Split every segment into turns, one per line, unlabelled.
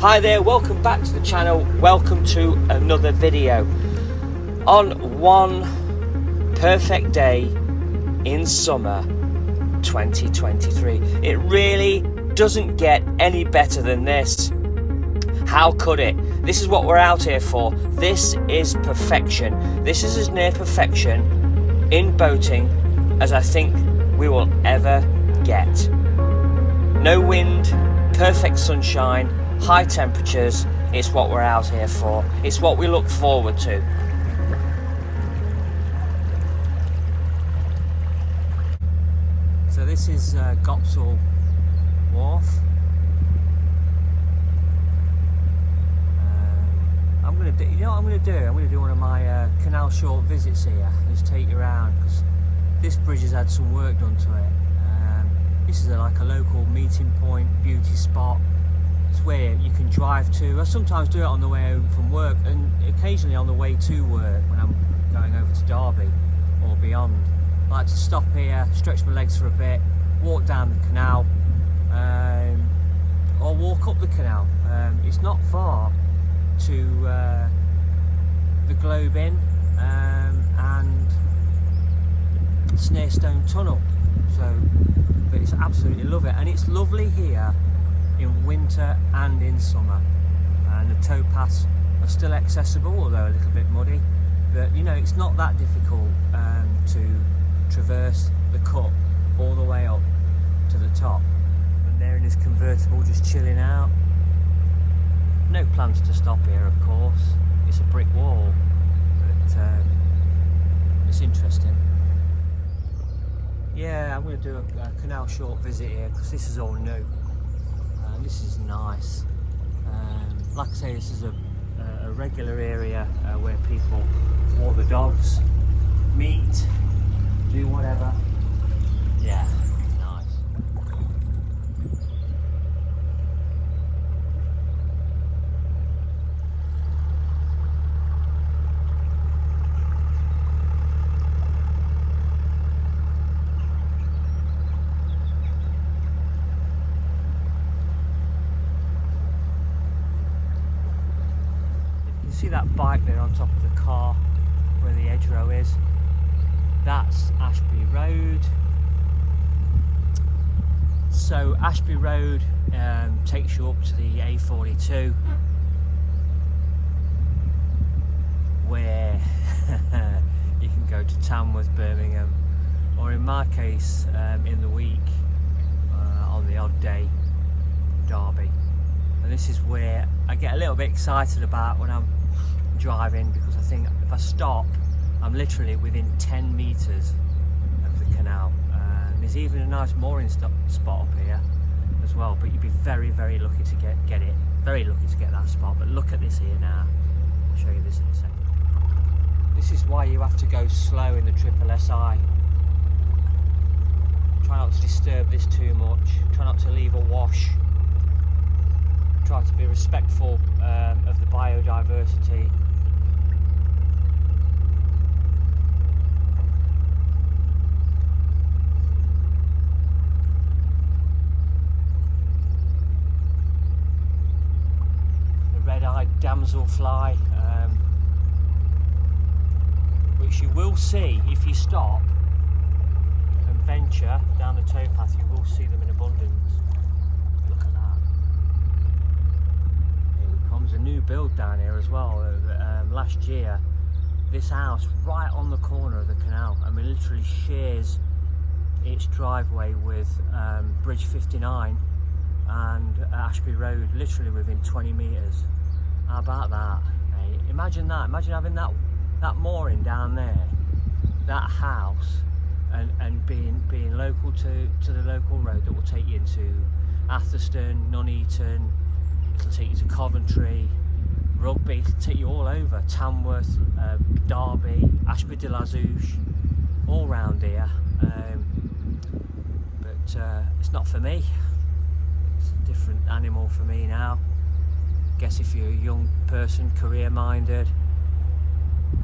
Hi there, welcome back to the channel, welcome to another video. On one perfect day in summer 2023. It really doesn't get any better than this. How could it? This is what we're out here for. This is perfection. This is as near perfection in boating as I think we will ever get. No wind, perfect sunshine, high temperatures. It's what we're out here for. It's what we look forward to. So this is Gopsall Wharf. I'm gonna do. You know what I'm gonna do? I'm gonna do one of my canal short visits here. Just take you around because this bridge has had some work done to it. This is like a local meeting point, beauty spot. It's where you can drive to. I sometimes do it on the way home from work and occasionally on the way to work when I'm going over to Derby or beyond. I like to stop here, stretch my legs for a bit, walk down the canal or walk up the canal. It's not far to the Globe Inn and Snarestone tunnel. But it's absolutely love it, and it's lovely here in winter and in summer. And the towpaths are still accessible, although a little bit muddy. But you know, it's not that difficult to traverse the cut all the way up to the top. And there in his convertible, just chilling out. No plans to stop here, of course. It's a brick wall, but it's interesting. Yeah, I'm going to do a canal short visit here because this is all new. This is nice. Like I say, this is a regular area where people walk the dogs, meet, do whatever. Yeah, nice. See that bike there on top of the car where the hedgerow is? That's Ashby Road. So Ashby Road takes you up to the A42 where you can go to Tamworth, Birmingham, or in my case in the week on the odd day, Derby. And this is where I get a little bit excited about when I'm driving, because I think if I stop, I'm literally within 10 metres of the canal. There's even a nice mooring spot up here as well, but you'd be very, very lucky to get it. Very lucky to get that spot. But look at this here now. I'll show you this in a second. This is why you have to go slow in the Triple SI. Try not to disturb this too much. Try not to leave a wash. Try to be respectful of the biodiversity. The red-eyed damselfly, which you will see if you stop and venture down the towpath. You will see them in abundance. Look at that. There's a new build down here as well. Last year, this house right on the corner of the canal, I mean literally shares its driveway with Bridge 59 and Ashby Road, literally within 20 metres. How about that? Hey, imagine that. Imagine having that mooring down there, that house, and being local to the local road that will take you into Atherstone, Nuneaton. It'll take you to Coventry, Rugby, it'll take you all over, Tamworth, Derby, Ashby de la Zouch, all round here. But it's not for me. It's a different animal for me now. Guess if you're a young person, career-minded,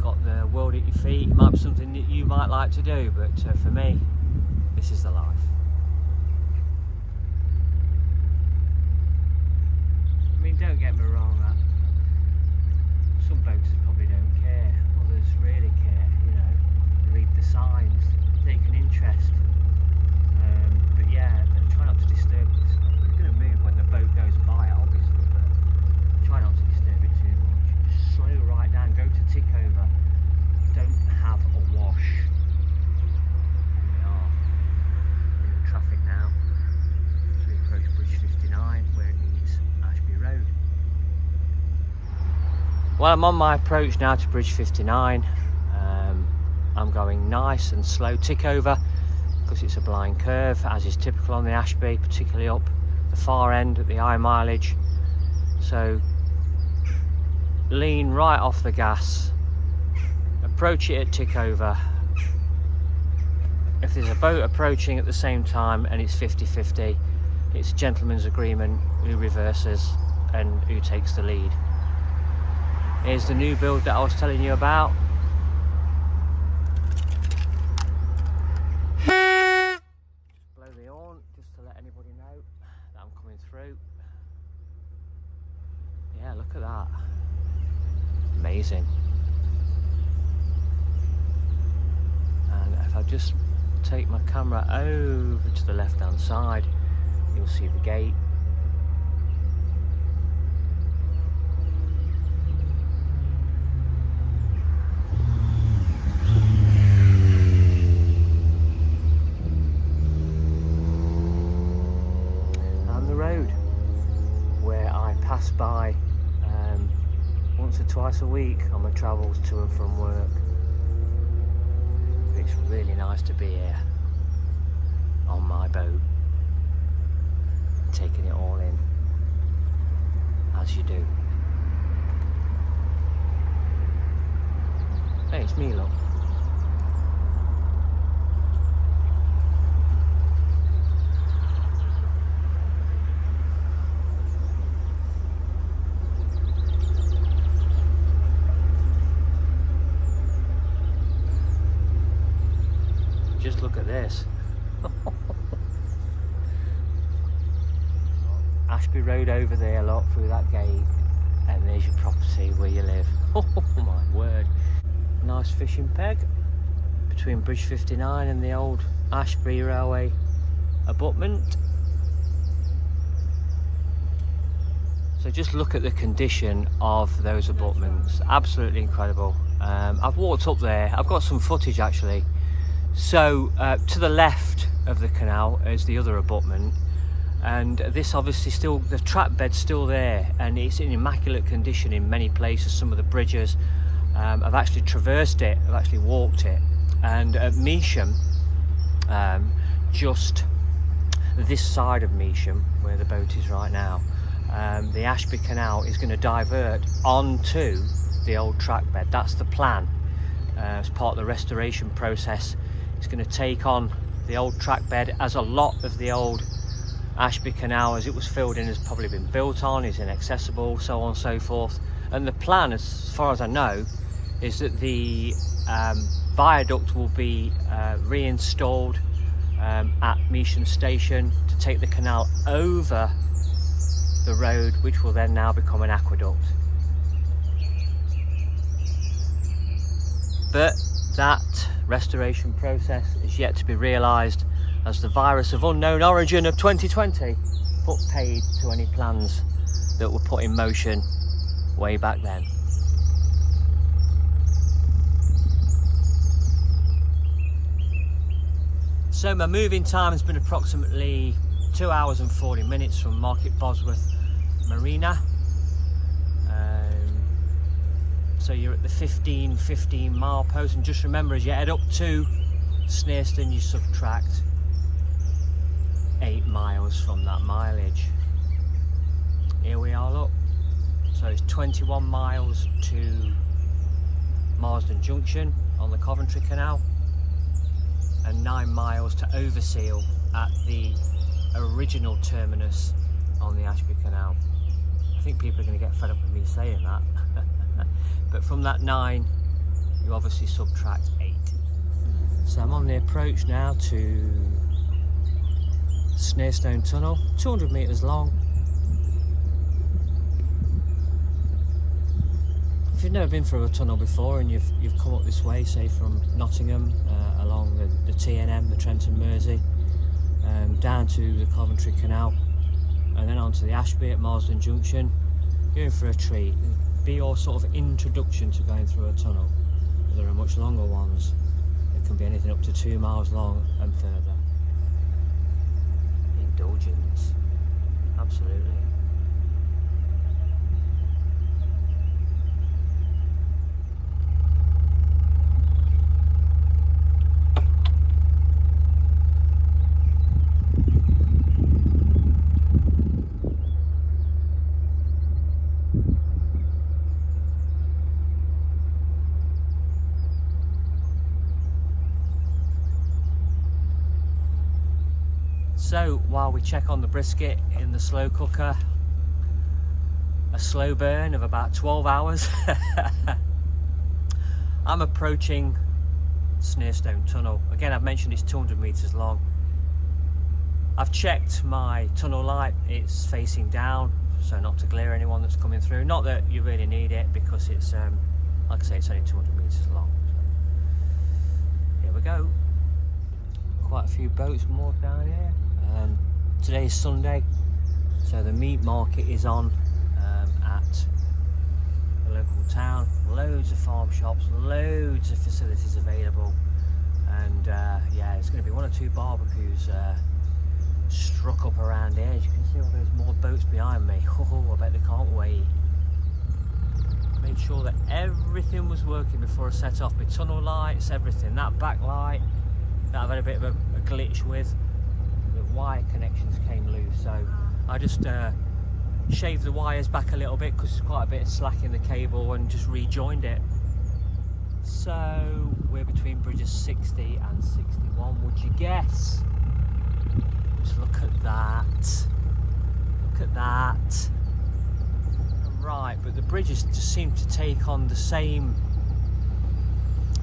got the world at your feet, it might be something that you might like to do, but for me, this is the life. don't get me wrong, that some boaters probably don't care, others really care, you know, read the signs, take an interest. But yeah, try not to disturb it. It's going to move when the boat goes by, obviously, but try not to disturb it too much. Just slow right down, go to tick over, don't have a wash. Here we are, in the traffic now, as we approach Bridge 59, where it meets Ashby Road. Well, I'm on my approach now to Bridge 59. I'm going nice and slow, tick over, because it's a blind curve, as is typical on the Ashby, particularly up the far end at the high mileage. So lean right off the gas, approach it at tick over. If there's a boat approaching at the same time and it's 50-50, it's a gentleman's agreement who reverses and who takes the lead. Here's the new build that I was telling you about. Blow the horn just to let anybody know that I'm coming through. Yeah, look at that. Amazing. And if I just take my camera over to the left hand side, you'll see the gate. By once or twice a week on my travels to and from work. It's really nice to be here on my boat, taking it all in, as you do. Hey, it's me, look. Just look at this. Ashby Road over there, look, through that gate, and there's your property where you live. Oh my word. Nice fishing peg between Bridge 59 and the old Ashby Railway abutment. So just look at the condition of those abutments, absolutely incredible. I've walked up there, I've got some footage actually. So to the left of the canal is the other abutment, and this obviously still, the track bed's still there and it's in immaculate condition in many places. Some of the bridges, I've actually traversed it, I've actually walked it. And at Measham, just this side of Measham where the boat is right now, the Ashby Canal is going to divert onto the old track bed. That's the plan. As part of the restoration process, it's going to take on the old track bed, as a lot of the old Ashby Canal as it was filled in has probably been built on, is inaccessible, so on and so forth. And the plan, as far as I know, is that the viaduct will be reinstalled at Measham Station to take the canal over the road, which will then now become an aqueduct. But that restoration process is yet to be realised, as the virus of unknown origin of 2020 put paid to any plans that were put in motion way back then. So my moving time has been approximately 2 hours and 40 minutes from Market Bosworth Marina. So you're at the 15 mile post, and just remember, as you head up to Snarestone, you subtract 8 miles from that mileage. Here we are, look. So it's 21 miles to Marsden Junction on the Coventry Canal, and 9 miles to Overseal at the original terminus on the Ashby Canal. I think people are going to get fed up with me saying that. But from that 9, you obviously subtract 8. So I'm on the approach now to Snarestone Tunnel, 200 metres long. If you've never been through a tunnel before and you've come up this way, say from Nottingham along the TNM, the Trenton Mersey, down to the Coventry Canal, and then onto the Ashby at Marsden Junction, you're in for a treat. It'll be your sort of introduction to going through a tunnel. There are much longer ones. It can be anything up to 2 miles long and further. Indulgence, absolutely. So while we check on the brisket in the slow cooker, a slow burn of about 12 hours, I'm approaching Snarestone Tunnel. Again, I've mentioned it's 200 metres long. I've checked my tunnel light, it's facing down, so not to glare anyone that's coming through. Not that you really need it, because it's, like I say, it's only 200 metres long. So here we go. Quite a few boats moored down here. Today is Sunday, so the meat market is on at the local town. Loads of farm shops, loads of facilities available, and yeah, it's going to be 1 or 2 barbecues struck up around here. As you can see all those more boats behind me. Oh, I bet they can't wait. Made sure that everything was working before I set off. My tunnel lights, everything. That back light that I've had a bit of a glitch with. Wire connections came loose, so I just shaved the wires back a little bit because there's quite a bit of slack in the cable, and just rejoined it. So we're between bridges 60 and 61, would you guess? Just look at that, look at that. Right, but the bridges just seem to take on the same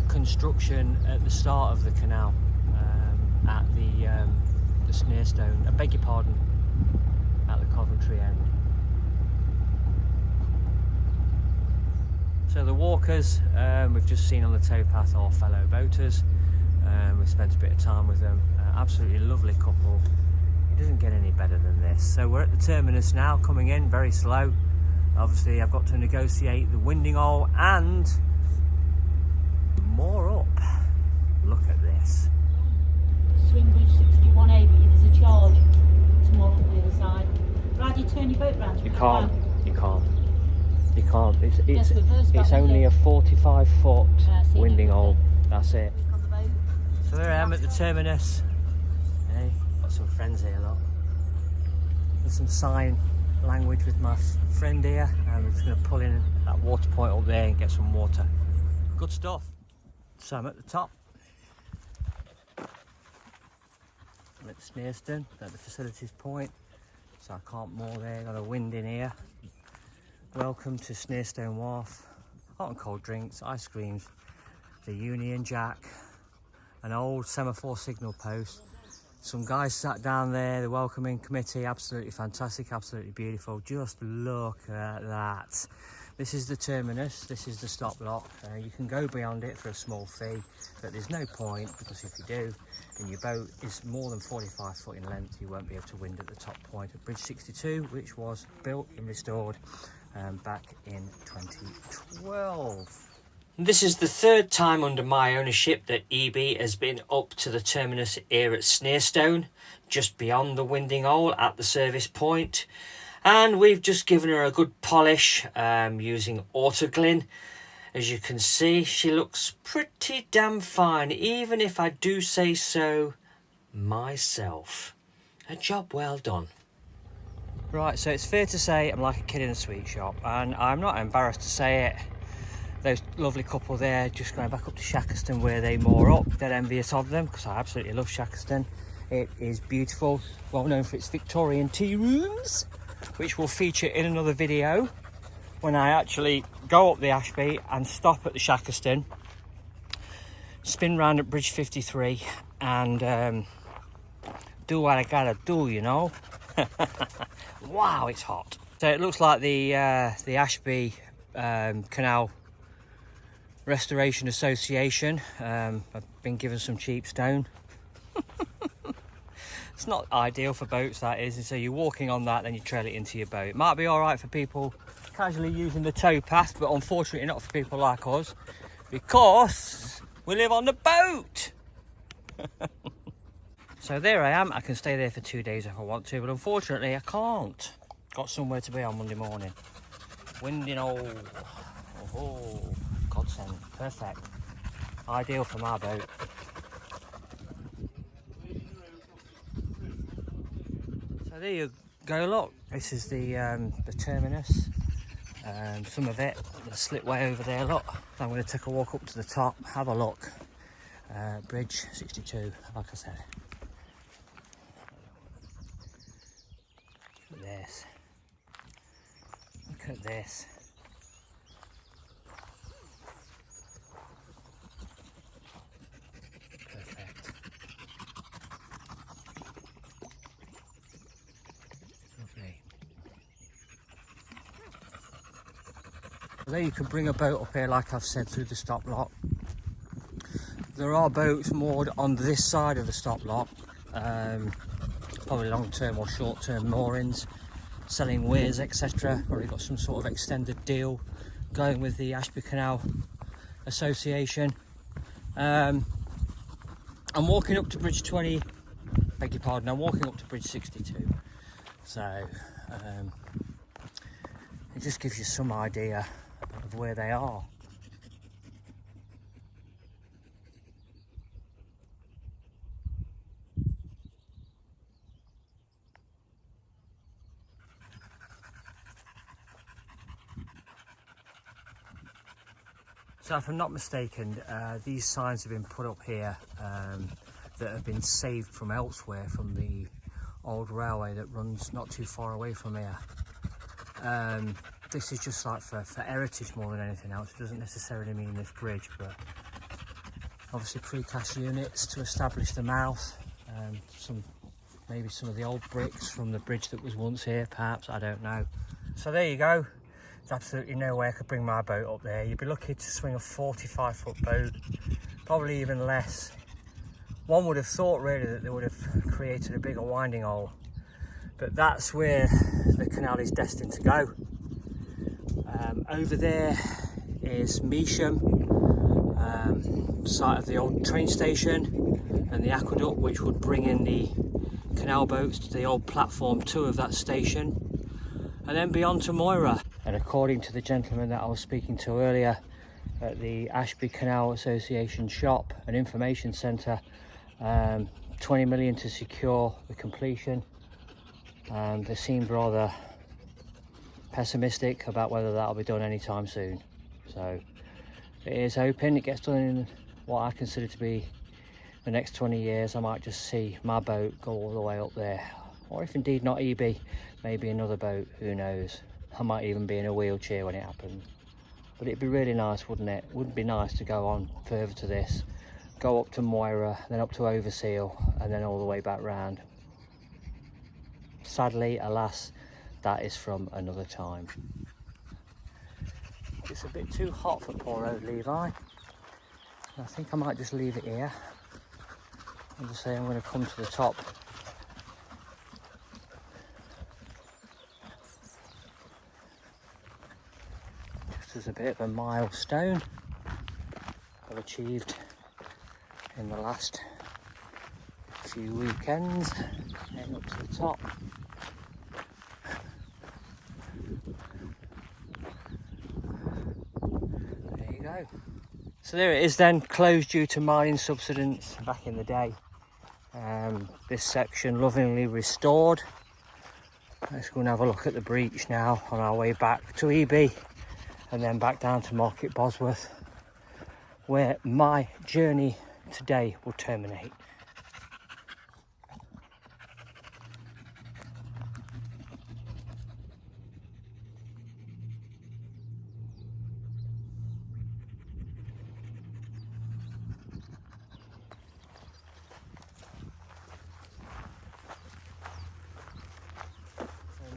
construction at the start of the canal, at the Snarestone, I beg your pardon, at the Coventry end. So the walkers, we've just seen on the towpath our fellow boaters. We've spent a bit of time with them. Absolutely lovely couple. It doesn't get any better than this. So we're at the terminus now, coming in very slow. Obviously I've got to negotiate the winding hole and more up. Look at this.
Swing bridge 61A, but there's a charge to more on the other side. But how do you turn your boat round?
You can't. It's only a 45-foot winding hole. That's it. So there I am at the terminus. Hey, got some friends here, look. There's some sign language with my friend here, and we're just going to pull in that water point up there and get some water. Good stuff. So I'm at the top. I'm at Snarestone, at the facilities point, so I can't moor there, got a wind in here. Welcome to Snarestone Wharf. Hot and cold drinks, ice creams, the Union Jack, an old semaphore signal post. Some guys sat down there, the welcoming committee, absolutely fantastic, absolutely beautiful. Just look at that. This is the terminus, this is the stop block. You can go beyond it for a small fee, but there's no point, because if you do, and your boat is more than 45 foot in length, you won't be able to wind at the top point of Bridge 62, which was built and restored back in 2012. This is the third time under my ownership that EB has been up to the terminus here at Snarestone, just beyond the winding hole at the service point. And we've just given her a good polish using Autoglyn. As you can see, she looks pretty damn fine, even if I do say so myself. A job well done. Right, so it's fair to say I'm like a kid in a sweet shop, and I'm not embarrassed to say it. Those lovely couple there just going back up to Shackleton where they moor up. Dead envious of them, because I absolutely love Shackleton. It is beautiful, well known for its Victorian tea rooms, which will feature in another video when I actually go up the Ashby and stop at the Shackleton, spin round at Bridge 53 and do what I gotta do, you know. Wow, it's hot. So it looks like the Ashby Canal Restoration Association. I've been given some cheap stone. It's not ideal for boats, that is, and so you're walking on that, then you trail it into your boat. It might be all right for people casually using the towpath, but unfortunately not for people like us, because we live on the boat. So there I am. I can stay there for 2 days if I want to, but unfortunately I can't. Got somewhere to be on Monday morning. Windy and all. Oh, godsend. Perfect. Ideal for my boat. So there you go, look. This is the terminus. Some of it, the slipway over there, look. I'm going to take a walk up to the top, have a look. Bridge 62, like I said. Look at this. Look at this. Perfect. Lovely. There you can bring a boat up here, like I've said, through the stop lock. There are boats moored on this side of the stop lock, probably long-term or short-term moorings, selling weirs, etc. Probably got some sort of extended deal going with the Ashbycanal Association. I'm walking up to bridge 20, beg your pardon, I'm walking up to bridge 62. So it just gives you some idea of where they are. So if I'm not mistaken, these signs have been put up here that have been saved from elsewhere, from the old railway that runs not too far away from here. This is just like for heritage more than anything else. It doesn't necessarily mean this bridge, but obviously precast units to establish the mouth. Maybe some of the old bricks from the bridge that was once here, perhaps, I don't know. So there you go. There's absolutely no way I could bring my boat up there. You'd be lucky to swing a 45-foot boat, probably even less. One would have thought really that they would have created a bigger winding hole, but that's where the canal is destined to go. Over there is Measham, site of the old train station, and the aqueduct which would bring in the canal boats to the old platform 2 of that station, and then beyond to Moira. And according to the gentleman that I was speaking to earlier at the Ashbycanal Association shop and information centre, 20 million to secure the completion. They seemed rather pessimistic about whether that'll be done anytime soon. So it is hoping it gets done in what I consider to be the next 20 years. I might just see my boat go all the way up there, or if indeed not EB, maybe another boat, who knows. I might even be in a wheelchair when it happens. But it'd be really nice, wouldn't it? Wouldn't it be nice to go on further to this, go up to Moira, then up to Overseal, and then all the way back round. Sadly, alas, that is from another time. It's a bit too hot for poor old Levi. I think I might just leave it here and just say I'm going to come to the top. Just as a bit of a milestone I've achieved in the last few weekends, heading up to the top. There you go. So there it is then, closed due to mining subsidence back in the day. This section lovingly restored. Let's go and have a look at the breach now on our way back to EB and then back down to Market Bosworth, where my journey today will terminate.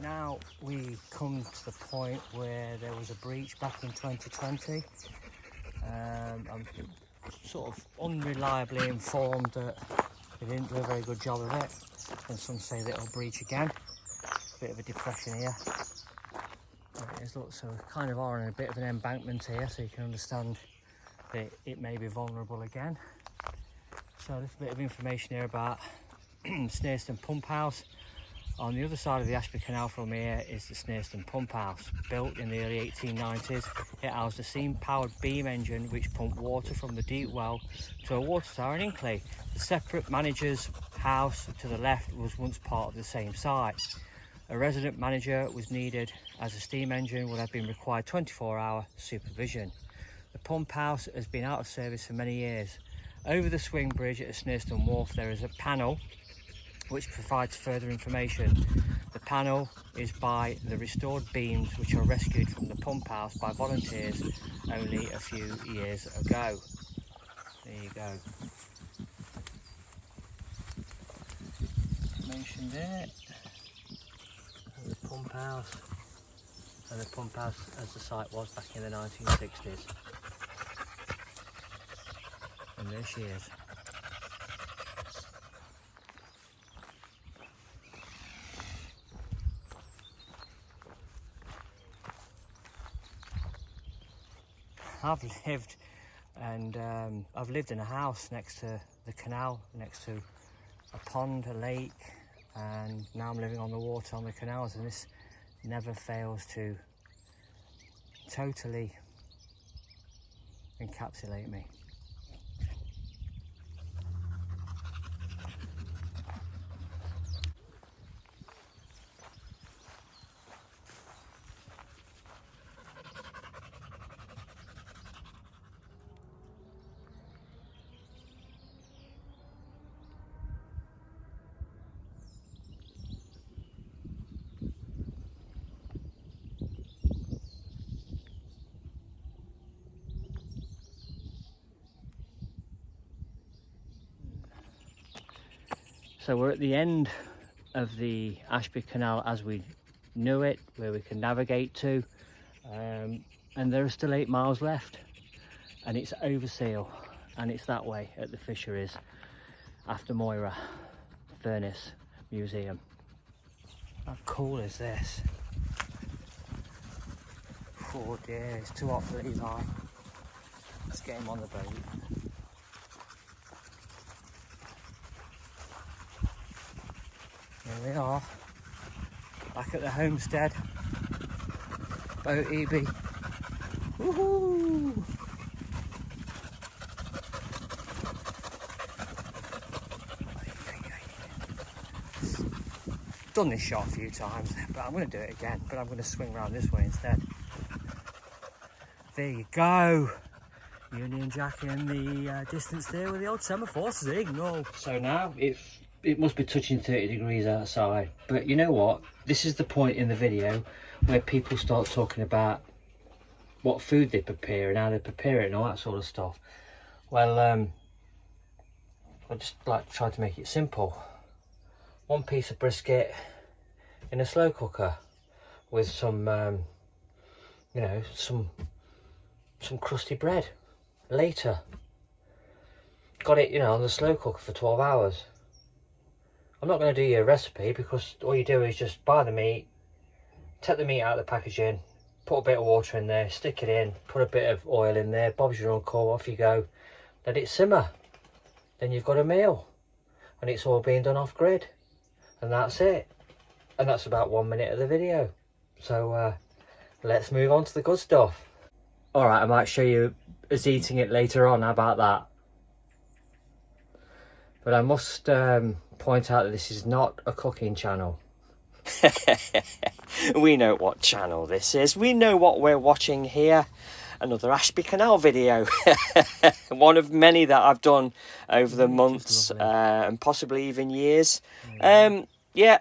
Now we come to the point where there was a breach back in 2020. I'm sort of unreliably informed that they didn't do a very good job of it, and some say that it'll breach again. Bit of a depression here. There it is, look, so we kind of are on a bit of an embankment here, so you can understand that it may be vulnerable again. So a little bit of information here about Snarestone Pump House. On the other side of the Ashby Canal from here is the Snarestone Pump House. Built in the early 1890s, it housed a steam-powered beam engine which pumped water from the deep well to a water tower in Incley. The separate manager's house to the left was once part of the same site. A resident manager was needed as a steam engine would have been required 24-hour supervision. The pump house has been out of service for many years. Over the swing bridge at Snarestone Wharf there is a panel which provides further information. The panel is by the restored beams which were rescued from the pump house by volunteers only a few years ago. There you go. Mentioned it. And the pump house. And the pump house as the site was back in the 1960s. And there she is. I've lived in a house next to the canal, next to a pond, a lake, and now I'm living on the water on the canals, and this never fails to totally encapsulate me. So we're at the end of the Ashby Canal as we knew it, where we can navigate to, and there are still 8 miles left, and it's overseal, and it's that way at the fisheries after Moira Furnace Museum. How cool is this? Oh dear, it's too hot for Levi. Let's get him on the boat. Here we are, back at the homestead, boat EB. Woohoo! Done this shot a few times, but I'm going to do it again, but I'm going to swing around this way instead. There you go. Union Jack in the distance there with the old semaphore signal. So now it must be touching 30 degrees outside, but you know what, this is the point in the video where people start talking about what food they prepare and how they prepare it and all that sort of stuff. Well, I just like to try to make it simple. 1 piece of brisket in a slow cooker with some you know, some crusty bread later. Got it, you know, on the slow cooker for 12 hours. I'm not going to do you a recipe because all you do is just buy the meat, take the meat out of the packaging, put a bit of water in there, stick it in, put a bit of oil in there, Bob's your uncle, off you go. Let it simmer. Then you've got a meal. And it's all being done off grid. And that's it. And that's about 1 minute of the video. So let's move on to the good stuff. Alright, I might show you us eating it later on, how about that? But I must point out that this is not a cooking channel. We know what channel this is. We know what we're watching here. Another Ashby Canal video. One of many that I've done over the months and possibly even years. Yeah,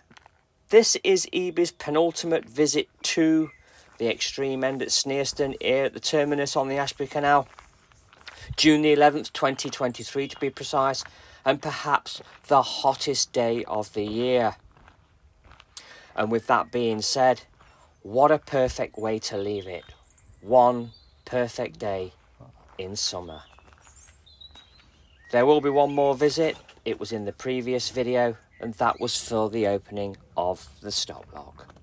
this is Eby's penultimate visit to the extreme end at Snarestone, here at the terminus on the Ashby Canal. June the 11th, 2023 to be precise. And perhaps the hottest day of the year. And with that being said, what a perfect way to leave it. One perfect day in summer. There will be one more visit. It was in the previous video, and that was for the opening of the stop lock.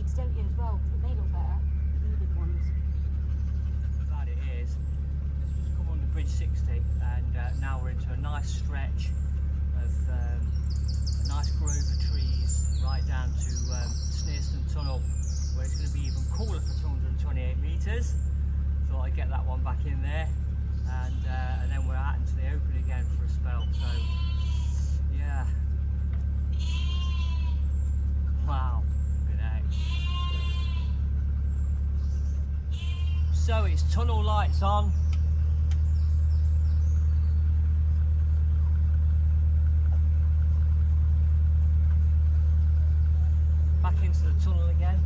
bricks, don't you, as well? 'Cause they look better, the needed ones.
Glad it is. Let's just come on the Bridge 60, and now we're into a nice stretch of a nice grove of trees right down to Snarestone Tunnel, where it's going to be even cooler for 228 metres. Thought I'd get that one back in there, and then we're out into the open again for a spell. So yeah, wow, good heck. So it's tunnel lights on. Back into the tunnel again.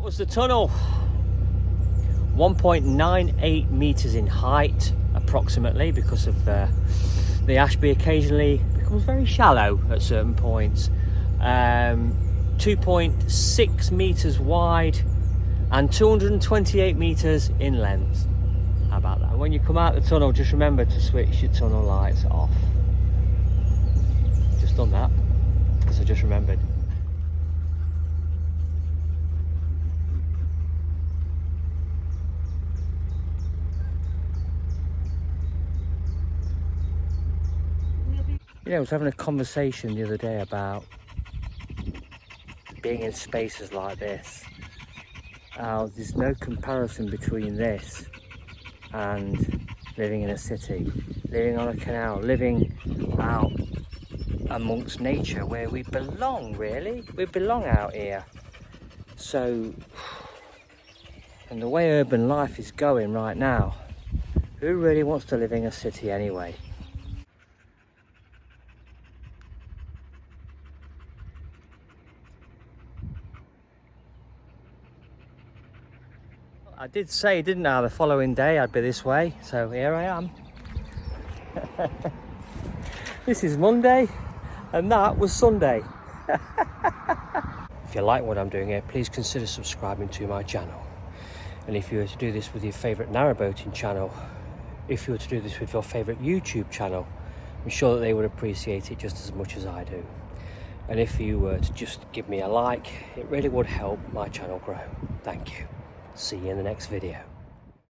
was the tunnel. 1.98 meters in height approximately, because of the Ashby occasionally becomes very shallow at certain points. 2.6 meters wide and 228 meters in length. How about that? When you come out the tunnel, just remember to switch your tunnel lights off. Just done that because I just remembered. You know, I was having a conversation the other day about being in spaces like this. There's no comparison between this and living in a city, living on a canal, living out amongst nature where we belong, really. We belong out here. So, and the way urban life is going right now, who really wants to live in a city anyway? I did say, didn't I, the following day I'd be this way, so here I am. This is Monday, and that was Sunday. If you like what I'm doing here, please consider subscribing to my channel. And if you were to do this with your favourite narrowboating channel, if you were to do this with your favourite YouTube channel, I'm sure that they would appreciate it just as much as I do. And if you were to just give me a like, it really would help my channel grow. Thank you. See you in the next video.